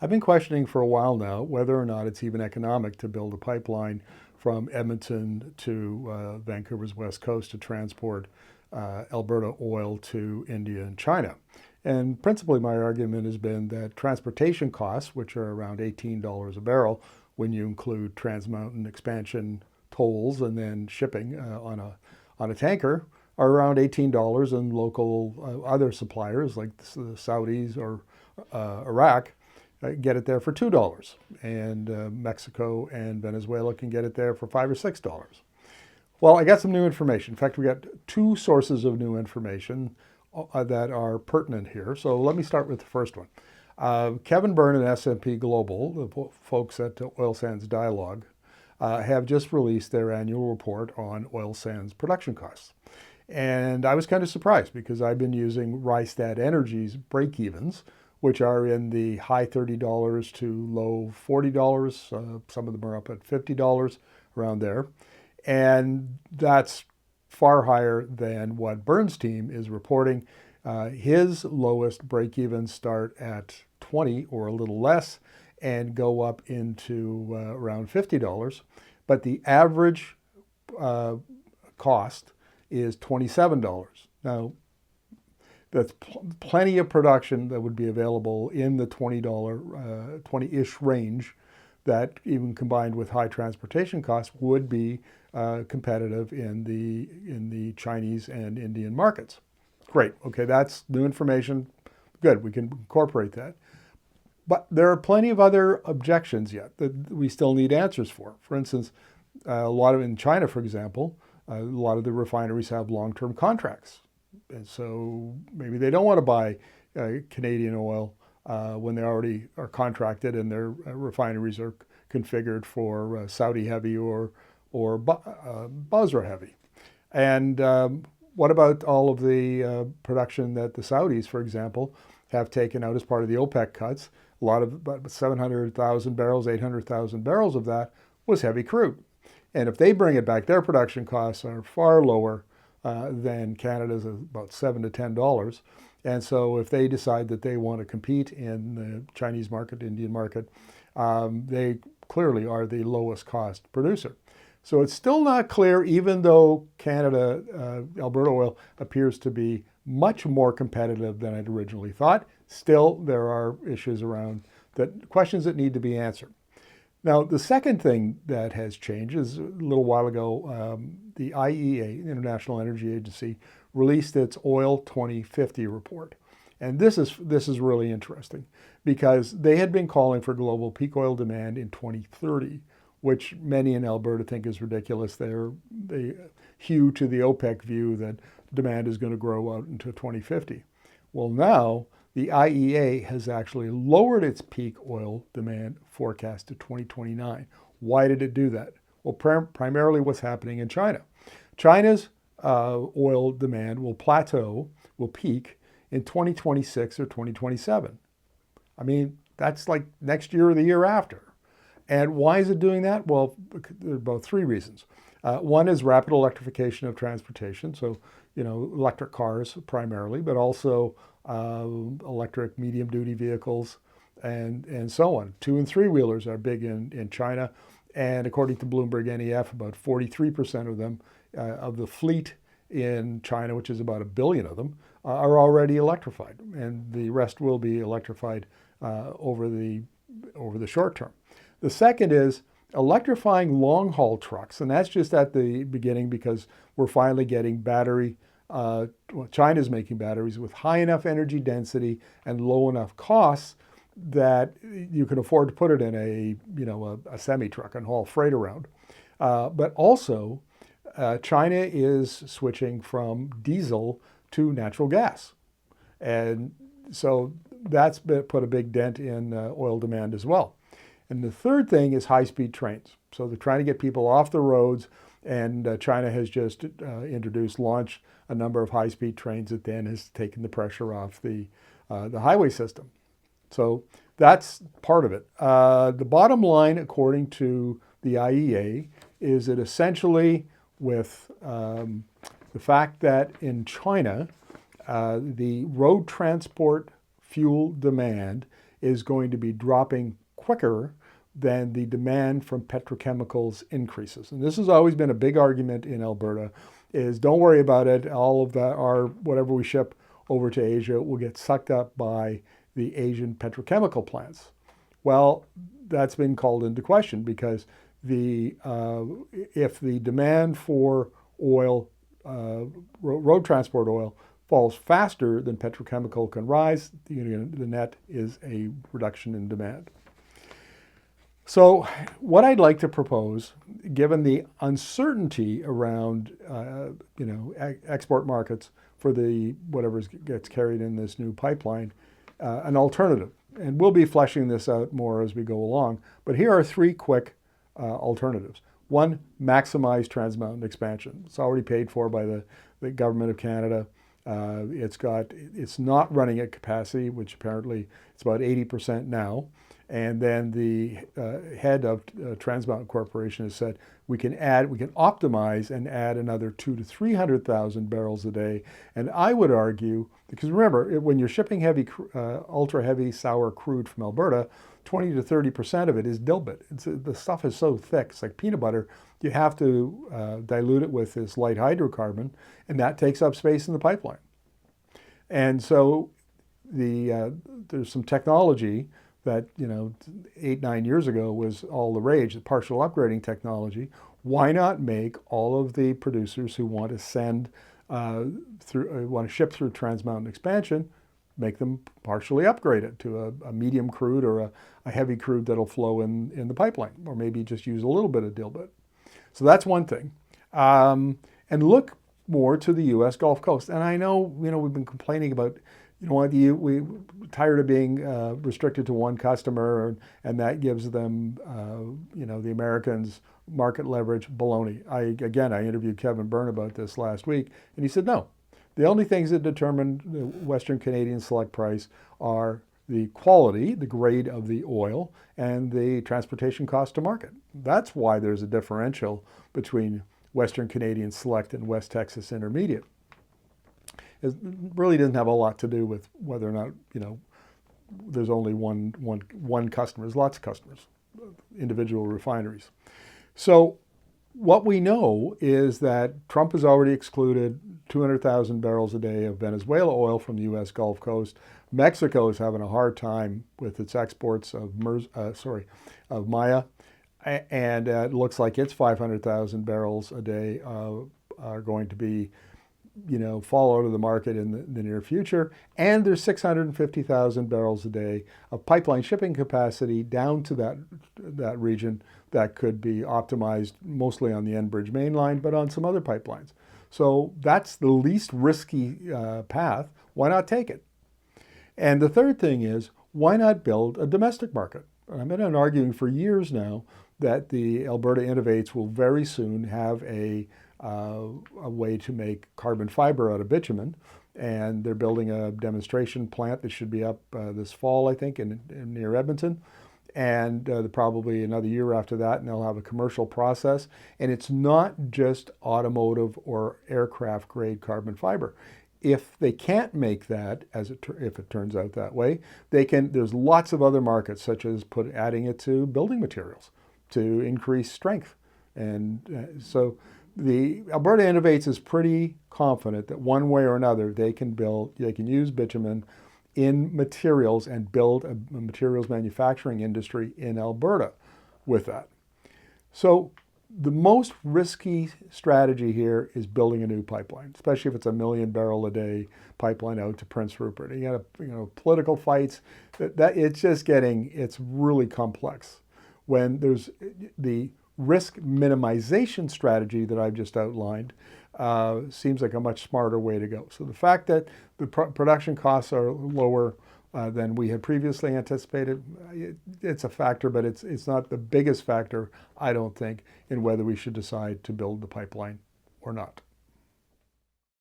I've been questioning for a while now whether or not it's even economic to build a pipeline from Edmonton to Vancouver's west coast to transport Alberta oil to India and China. And principally, my argument has been that transportation costs, which are around $18 a barrel when you include Trans Mountain expansion tolls and then shipping on a tanker, are around $18, and local other suppliers like the Saudis or Iraq get it there for $2, and Mexico and Venezuela can get it there for $5 or $6. Well, I got some new information. In fact, we got two sources of new information that are pertinent here. So let me start with the first one. Kevin Byrne and S&P Global, the folks at Oil Sands Dialogue, have just released their annual report on oil sands production costs. And I was kind of surprised because I've been using Rystad Energy's breakevens, which are in the high $30 to low $40. Some of them are up at $50, around there. And that's far higher than what Byrne's team is reporting. His lowest break-evens start at 20 or a little less and go up into around $50. But the average cost is $27. Now, that's plenty of production that would be available in the $20, 20-ish range that, even combined with high transportation costs, would be competitive in the Chinese and Indian markets. Great. Okay, that's new information. Good, we can incorporate that. But there are plenty of other objections yet that we still need answers for. For instance, a lot of in China, for example, a lot of the refineries have long-term contracts. And so maybe they don't want to buy Canadian oil when they already are contracted and their refineries are configured for Saudi heavy or Basra heavy. And what about all of the production that the Saudis, for example, have taken out as part of the OPEC cuts? A lot of about 700,000 barrels, 800,000 barrels of that was heavy crude. And if they bring it back, their production costs are far lower than Canada's, about $7 to $10. And so if they decide that they want to compete in the Chinese market, Indian market, they clearly are the lowest cost producer. So it's still not clear, even though Canada, Alberta oil appears to be much more competitive than I'd originally thought. Still, there are issues around that, questions that need to be answered. Now, the second thing that has changed is a little while ago, the IEA, International Energy Agency, released its Oil 2050 report. And this is really interesting because they had been calling for global peak oil demand in 2030, which many in Alberta think is ridiculous. They hew to the OPEC view that demand is going to grow out into 2050. Well, now the IEA has actually lowered its peak oil demand forecast to 2029. Why did it do that? Well, primarily what's happening in China. China's oil demand will plateau, will peak in 2026 or 2027. I mean, that's like next year or the year after. And why is it doing that? Well, there are about three reasons. One is rapid electrification of transportation. So, electric cars primarily, but also electric medium-duty vehicles and so on. 2- and 3-wheelers are big in China. And according to Bloomberg NEF, about 43% of them, of the fleet in China, which is about 1 billion of them, are already electrified. And the rest will be electrified over the short term. The second is electrifying long-haul trucks, and that's just at the beginning because we're finally getting China's making batteries with high enough energy density and low enough costs that you can afford to put it in a semi-truck and haul freight around. But also, China is switching from diesel to natural gas. And so that's put a big dent in oil demand as well. And the third thing is high-speed trains. So they're trying to get people off the roads, and China has just launched a number of high-speed trains that then has taken the pressure off the highway system. So that's part of it. The bottom line, according to the IEA, is that essentially with the fact that in China, the road transport fuel demand is going to be dropping quicker than the demand from petrochemicals increases. And this has always been a big argument in Alberta, is don't worry about it. All of that, our whatever we ship over to Asia will get sucked up by the Asian petrochemical plants. Well, that's been called into question because if the demand for oil, road transport oil, falls faster than petrochemical can rise, the net is a reduction in demand. So what I'd like to propose, given the uncertainty around export markets for the whatever gets carried in this new pipeline, an alternative. And we'll be fleshing this out more as we go along. But here are three quick alternatives. One, maximize Trans Mountain expansion. It's already paid for by the government of Canada. It's not running at capacity, which apparently it's about 80% now. And then the head of Trans Mountain Corporation has said we can optimize and add another 200,000 to 300,000 barrels a day. And I would argue, because remember, when you're shipping heavy, ultra heavy sour crude from Alberta, 20 to 30% of it is dilbit. The stuff is so thick, it's like peanut butter. You have to dilute it with this light hydrocarbon, and that takes up space in the pipeline. And so there's some technology that 8-9 years ago was all the rage, the partial upgrading technology. Why not make all of the producers who want to ship through Trans Mountain expansion, make them partially upgraded to a medium crude or a heavy crude that'll flow in the pipeline, or maybe just use a little bit of dilbit. So that's one thing. And look more to the U.S. Gulf Coast. And I know we've been complaining about we're tired of being restricted to one customer, and that gives them, the Americans market leverage baloney. I interviewed Kevin Byrne about this last week, and he said, no, the only things that determine the Western Canadian select price are the quality, the grade of the oil, and the transportation cost to market. That's why there's a differential between Western Canadian select and West Texas intermediate. It really doesn't have a lot to do with whether or not, there's only one customer. There's lots of customers, individual refineries. So what we know is that Trump has already excluded 200,000 barrels a day of Venezuela oil from the U.S. Gulf Coast. Mexico is having a hard time with its exports of Maya, and it looks like its 500,000 barrels a day are going to be fall out of the market in the near future. And there's 650,000 barrels a day of pipeline shipping capacity down to that region that could be optimized mostly on the Enbridge main line, but on some other pipelines. So that's the least risky path. Why not take it? And the third thing is, why not build a domestic market? I've been arguing for years now that the Alberta Innovates will very soon have a way to make carbon fiber out of bitumen, and they're building a demonstration plant that should be up this fall, I think, near Edmonton, and probably another year after that, and they'll have a commercial process. And it's not just automotive or aircraft grade carbon fiber. If they can't make that, if it turns out that way, they can. There's lots of other markets, such as adding it to building materials to increase strength, and so. The Alberta Innovates is pretty confident that one way or another they can use bitumen in materials and build a materials manufacturing industry in Alberta with that. So the most risky strategy here is building a new pipeline, especially if it's a 1 million barrel a day pipeline out to Prince Rupert. You got political fights. It's really complex. When there's the risk minimization strategy that I've just outlined seems like a much smarter way to go. So the fact that the production costs are lower than we had previously anticipated, it's a factor, but it's not the biggest factor, I don't think, in whether we should decide to build the pipeline or not.